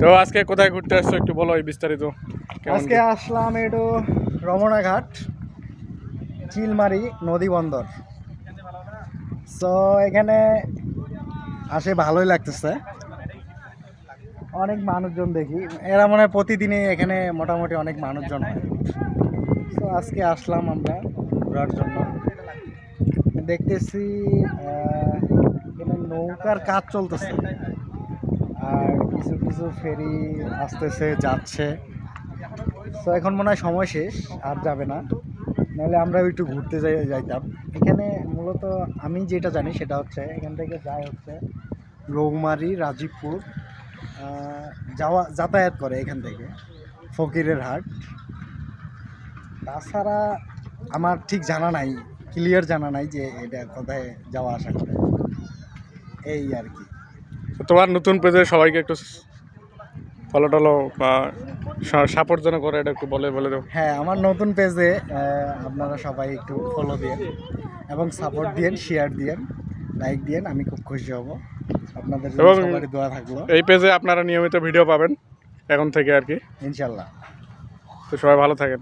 তো আজকে কোথায় ঘুরতে আসছো একটু বলো এই বিস্তারিত। আজকে আসলাম একটু রমনাঘাট চিলমারি নদী বন্দর। সো এখানে আসে ভালোই লাগতেছে, অনেক মানুষজন দেখি, এরা মনে হয় প্রতিদিনই এখানে মোটামুটি অনেক মানুষজন হয়। তো আজকে আসলাম আমরা ঘোরার জন্য। দেখতেছি এখানে নৌকার কাজ চলতেছে আর কিছু কিছু ফেরি আসতেছে যাচ্ছে। তো এখন মনে হয় সময় শেষ, আর যাবে না, নাহলে আমরা একটু ঘুরতে যাইতাম। এখানে মূলত আমি যেটা জানি সেটা হচ্ছে এখান থেকে যায় হচ্ছে রৌমারী রাজীবপুর যাতায়াত করে এখান থেকে ফকিরের হাট। তাছাড়া আমার ঠিক জানা নাই, ক্লিয়ার জানা নাই যে এটা কোথায় যাওয়া আসা করে, এই আর কি। তোমার নতুন পেজে সবাইকে একটু ফলো টলো বা সাপোর্ট যেন করে এটা একটু বলে দাও। হ্যাঁ, আমার নতুন পেজে আপনারা সবাই একটু ফলো দিন এবং সাপোর্ট দিন, শেয়ার দিন, লাইক দিন, আমি খুব খুশি হব। আপনাদের জন্য সবারই দোয়া থাকলো। এই পেজে আপনারা নিয়মিত ভিডিও পাবেন এখন থেকে আর কি, ইনশাল্লাহ। তো সবাই ভালো থাকেন।